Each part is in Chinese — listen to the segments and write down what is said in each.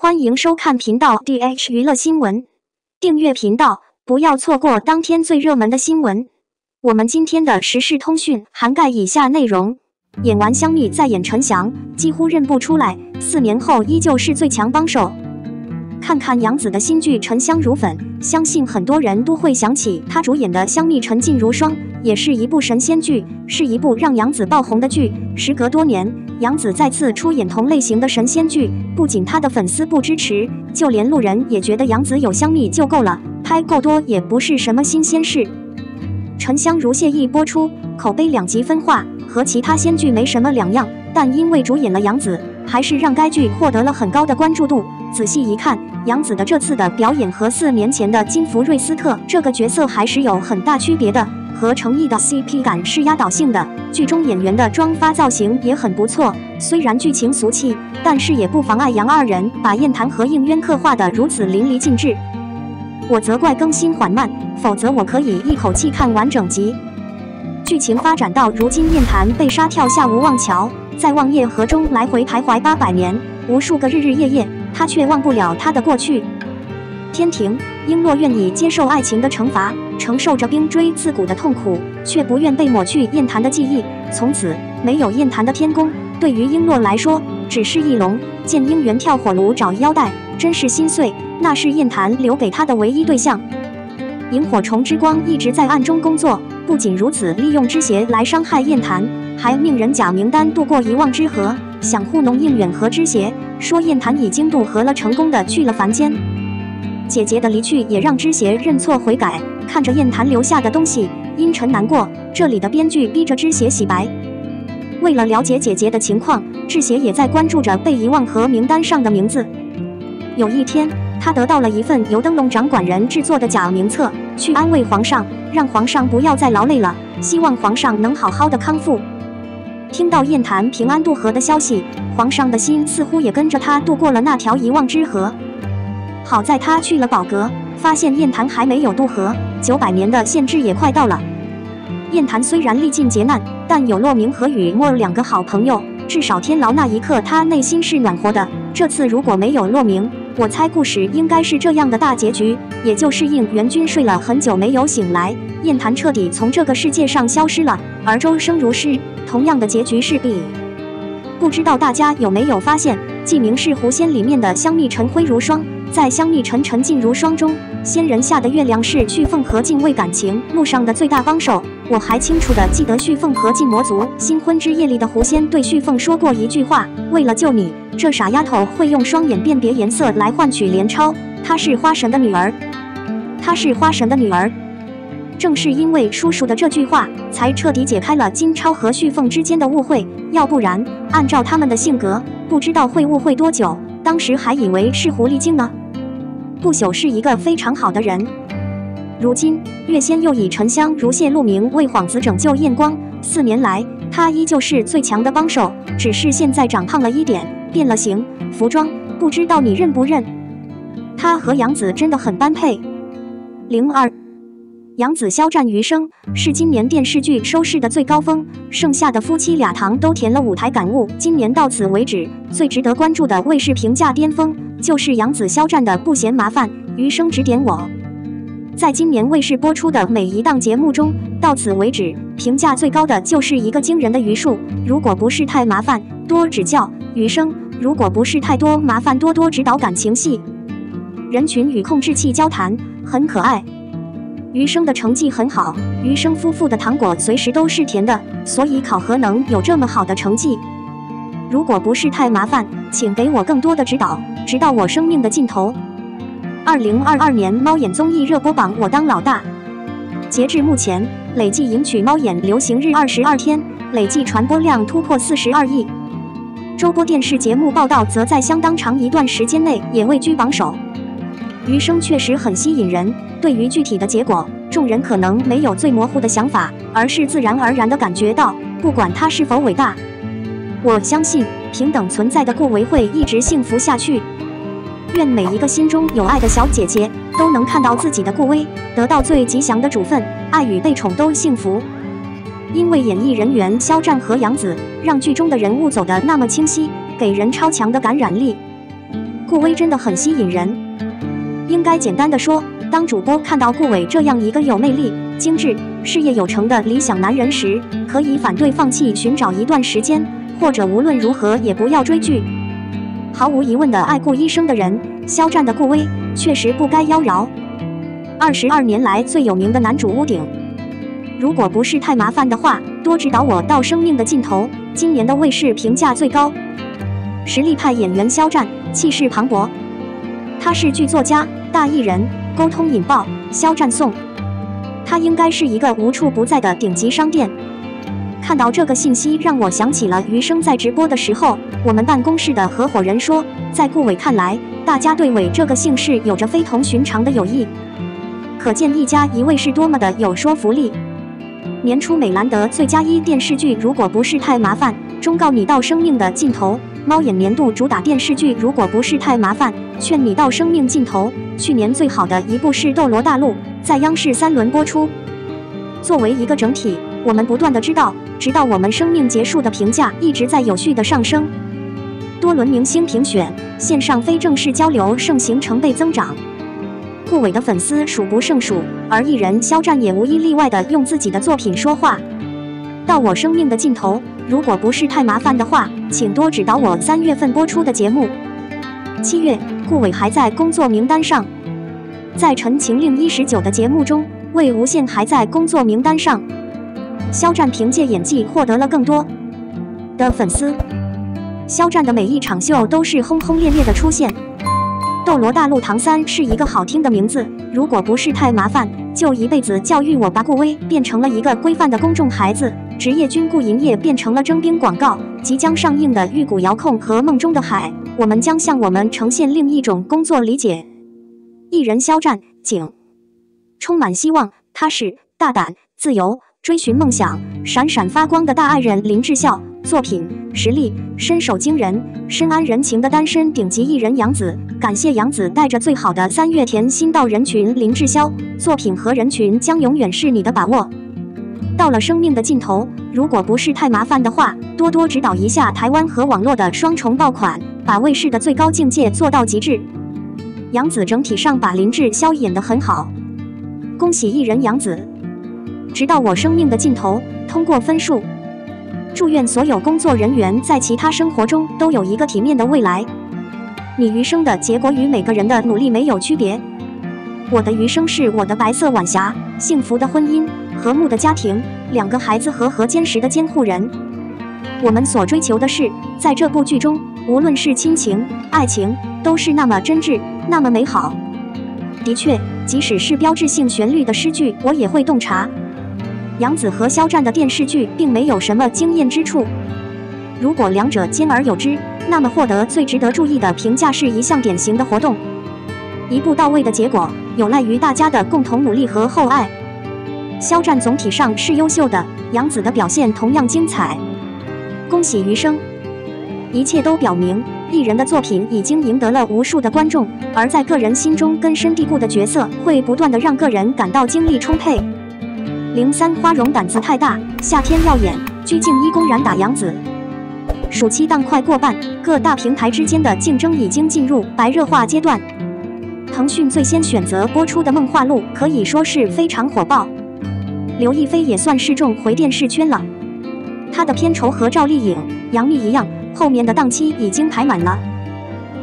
欢迎收看频道 DH 娱乐新闻，订阅频道，不要错过当天最热门的新闻。我们今天的时事通讯涵盖以下内容：演完香蜜再演陈翔，几乎认不出来，4年后依旧是最强帮手。看看杨紫的新剧《沉香如粉》，相信很多人都会想起她主演的《香蜜沉烬如霜》，也是一部神仙剧，是一部让杨紫爆红的剧。时隔多年，杨紫再次出演同类型的神仙剧，不仅她的粉丝不支持，就连路人也觉得杨紫有香蜜就够了，拍够多也不是什么新鲜事。《沉香如屑》一播出，口碑两极分化，和其他仙剧没什么两样，但因为主演了杨紫，还是让该剧获得了很高的关注度。仔细一看，杨紫的这次的表演和4年前的金福瑞斯特这个角色还是有很大区别的，和成毅的 CP 感是压倒性的。剧中演员的妆发造型也很不错，虽然剧情俗气，但是也不妨碍杨二人把燕坛和应渊刻画得如此淋漓尽致。我责怪更新缓慢，否则我可以一口气看完整集。剧情发展到如今，燕坛被杀跳下无望桥，在望夜河中来回徘徊800年，无数个日日夜夜，他却忘不了他的过去。天庭，璎珞愿意接受爱情的惩罚，承受着冰锥刺骨的痛苦，却不愿被抹去燕坛的记忆。从此，没有燕坛的天宫，对于璎珞来说，只是一笼。见姻缘跳火炉找腰带，真是心碎。那是燕坛留给他的唯一对象。萤火虫之光一直在暗中工作，不仅如此，利用之邪来伤害燕坛，还命人假名单渡过遗忘之河，想糊弄应远和之邪，说燕坛已经渡河了，成功的去了凡间。姐姐的离去也让之邪认错悔改，看着燕坛留下的东西，阴沉难过。这里的编剧逼着之邪洗白。为了了解姐姐的情况，之邪也在关注着被遗忘和名单上的名字。有一天，他得到了一份由灯笼掌管人制作的假名册，去安慰皇上，让皇上不要再劳累了，希望皇上能好好的康复。听到燕坛平安渡河的消息，皇上的心似乎也跟着他渡过了那条遗忘之河。好在他去了宝阁，发现燕坛还没有渡河，900年的限制也快到了。燕坛虽然历尽劫难，但有洛明和雨墨2个好朋友，至少天牢那一刻他内心是暖和的。这次如果没有洛明，我猜故事应该是这样的大结局，也就是应元君睡了很久没有醒来，燕坛彻底从这个世界上消失了，而周生如是。同样的结局是 B。 不知道大家有没有发现，记名是狐仙里面的香蜜沉灰如霜，在香蜜沉烬如霜中，仙人下的月亮是旭凤和敬畏感情路上的最大帮手。我还清楚地记得旭凤和禁魔族新婚之夜里的狐仙对旭凤说过一句话：为了救你，这傻丫头会用双眼辨别颜色来换取连超，她是花神的女儿，她是花神的女儿。正是因为叔叔的这句话，才彻底解开了金超和旭凤之间的误会，要不然按照他们的性格，不知道会误会多久，当时还以为是狐狸精呢。不朽是一个非常好的人，如今月仙又以沉香如屑路名为幌子拯救燕光，4年来他依旧是最强的帮手，只是现在长胖了一点，变了形，服装不知道你认不认？他和杨紫真的很般配。02杨紫肖战余生是今年电视剧收视的最高峰，剩下的夫妻俩堂都填了舞台感悟。今年到此为止，最值得关注的卫视评价巅峰就是杨紫肖战的不嫌麻烦，余生指点我。在今年卫视播出的每一档节目中，到此为止评价最高的就是一个惊人的余数。如果不是太麻烦，多指教余生；如果不是太多麻烦，多多指导感情戏。人群与控制器交谈，很可爱。余生的成绩很好，余生夫妇的糖果随时都是甜的，所以考核能有这么好的成绩。如果不是太麻烦，请给我更多的指导，直到我生命的尽头。2022年猫眼综艺热播榜我当老大，截至目前累计迎娶猫眼流行日22天，累计传播量突破42亿。周播电视节目报道则在相当长一段时间内也位居榜首。余生确实很吸引人，对于具体的结果，众人可能没有最模糊的想法，而是自然而然地感觉到，不管他是否伟大，我相信平等存在的顾维会一直幸福下去。愿每一个心中有爱的小姐姐都能看到自己的顾威，得到最吉祥的主分，爱与被宠都幸福。因为演艺人员肖战和杨紫，让剧中的人物走得那么清晰，给人超强的感染力。顾威真的很吸引人。应该简单的说，当主播看到顾伟这样一个有魅力、精致、事业有成的理想男人时，可以反对放弃寻找一段时间，或者无论如何也不要追剧。毫无疑问的爱顾一生的人，肖战的顾威确实不该妖娆。22年来最有名的男主屋顶，如果不是太麻烦的话，多指导我到生命的尽头。今年的卫视评价最高。实力派演员肖战，气势磅礴。他是剧作家、大艺人，沟通引爆，肖战颂。他应该是一个无处不在的顶级商店。看到这个信息，让我想起了余生在直播的时候，我们办公室的合伙人说，在顾伟看来，大家对伟这个姓氏有着非同寻常的友谊。可见一家一卫是多么的有说服力。年初美兰德最佳1电视剧如果不是太麻烦，忠告你到生命的尽头。猫眼年度主打电视剧如果不是太麻烦，劝你到生命尽头。去年最好的一部是《斗罗大陆》，在央视3轮播出。作为一个整体，我们不断的知道，直到我们生命结束的评价一直在有序的上升。多轮明星评选，线上非正式交流盛行成倍增长。顾伟的粉丝数不胜数，而艺人肖战也无一例外的用自己的作品说话。到我生命的尽头，如果不是太麻烦的话，请多指导我3月份播出的节目。7月，顾伟还在工作名单上，在《陈情令》19的节目中，魏无羡还在工作名单上。肖战凭借演技获得了更多的粉丝。肖战的每一场秀都是轰轰烈烈的出现。斗罗大陆唐三是一个好听的名字，如果不是太麻烦，就一辈子教育我吧。顾威变成了一个规范的公众孩子，职业军顾营业变成了征兵广告。即将上映的《玉骨遥控》和《梦中的海》，我们将向我们呈现另一种工作理解。艺人肖战，景，充满希望，踏实、大胆、自由，追寻梦想，闪闪发光的大爱人林志孝。作品、实力、身手惊人，深谙人情的单身顶级艺人杨紫。感谢杨紫带着最好的3月甜心到人群。林志潇，作品和人群将永远是你的把握。到了生命的尽头，如果不是太麻烦的话，多多指导一下台湾和网络的双重爆款，把卫视的最高境界做到极致。杨紫整体上把林志潇演得很好，恭喜艺人杨紫。直到我生命的尽头，通过分数。祝愿所有工作人员在其他生活中都有一个体面的未来。你余生的结果与每个人的努力没有区别。我的余生是我的白色晚霞，幸福的婚姻，和睦的家庭，2个孩子和和坚实的监护人。我们所追求的是，在这部剧中，无论是亲情、爱情，都是那么真挚，那么美好。的确，即使是标志性旋律的诗句，我也会洞察。杨紫和肖战的电视剧并没有什么惊艳之处。如果两者兼而有之，那么获得最值得注意的评价是一项典型的活动。一步到位的结果，有赖于大家的共同努力和厚爱。肖战总体上是优秀的，杨紫的表现同样精彩。恭喜余生！一切都表明，艺人的作品已经赢得了无数的观众，而在个人心中根深蒂固的角色，会不断的让个人感到精力充沛。03花荣胆子太大，夏天要演，鞠婧祎公然打杨紫。暑期档快过半，各大平台之间的竞争已经进入白热化阶段。腾讯最先选择播出的《梦话录》可以说是非常火爆，刘亦菲也算是重回电视圈了。她的片酬和赵丽颖、杨幂一样，后面的档期已经排满了。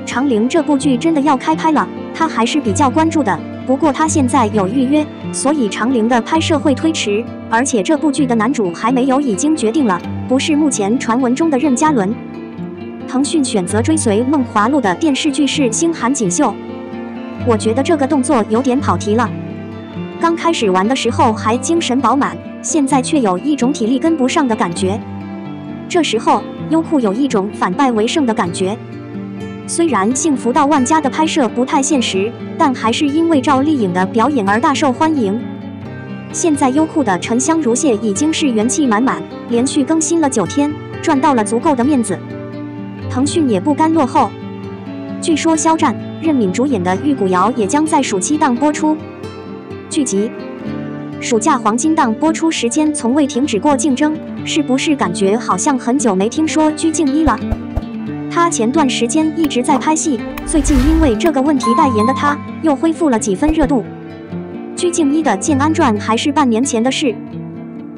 长陵这部剧真的要开拍了，她还是比较关注的。不过他现在有预约，所以长陵的拍摄会推迟，而且这部剧的男主还没有已经决定了，不是目前传闻中的任嘉伦。腾讯选择追随《梦华录》的电视剧是《星韩锦绣》，我觉得这个动作有点跑题了。刚开始玩的时候还精神饱满，现在却有一种体力跟不上的感觉。这时候优酷有一种反败为胜的感觉。虽然《幸福到万家》的拍摄不太现实，但还是因为赵丽颖的表演而大受欢迎。现在优酷的沉香如屑已经是元气满满，连续更新了9天，赚到了足够的面子。腾讯也不甘落后，据说肖战、任敏主演的《玉骨遥》也将在暑期档播出。剧集暑假黄金档播出时间从未停止过竞争，是不是感觉好像很久没听说鞠婧祎了？她前段时间一直在拍戏，最近因为这个问题代言的她又恢复了几分热度。鞠婧祎的《建安传》还是半年前的事，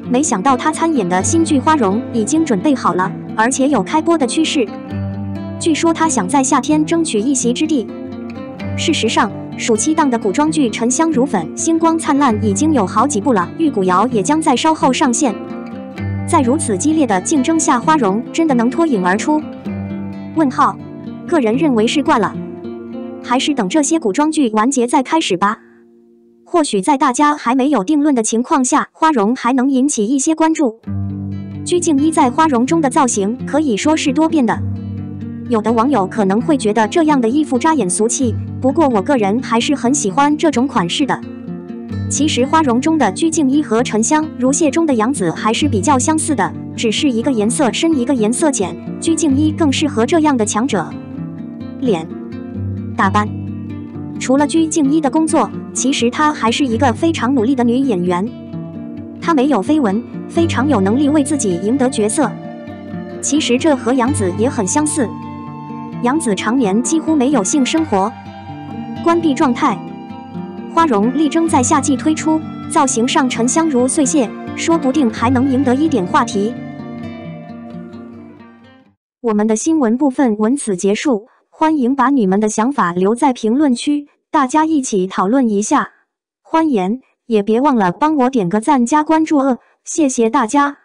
没想到她参演的新剧《花荣》已经准备好了，而且有开播的趋势。据说她想在夏天争取一席之地。事实上，暑期档的古装剧《沉香如粉》《星光灿烂》已经有好几部了，《玉骨遥》也将在稍后上线。在如此激烈的竞争下，《花荣》真的能脱颖而出？问号，个人认为是怪了，还是等这些古装剧完结再开始吧。或许在大家还没有定论的情况下，《花荣》还能引起一些关注。鞠婧祎在《花荣》中的造型可以说是多变的，有的网友可能会觉得这样的衣服扎眼俗气，不过我个人还是很喜欢这种款式的。其实《花荣》中的鞠婧祎和《沉香如屑》中的杨紫还是比较相似的，只是一个颜色深，一个颜色浅，鞠婧祎更适合这样的强者。脸打扮，除了鞠婧祎的工作，其实她还是一个非常努力的女演员。她没有绯闻，非常有能力为自己赢得角色。其实这和杨紫也很相似。杨紫常年几乎没有性生活，关闭状态。花荣力争在夏季推出，造型上沉香如碎屑，说不定还能赢得一点话题。我们的新闻部分文此结束，欢迎把你们的想法留在评论区，大家一起讨论一下。欢迎，也别忘了帮我点个赞加关注谢谢大家。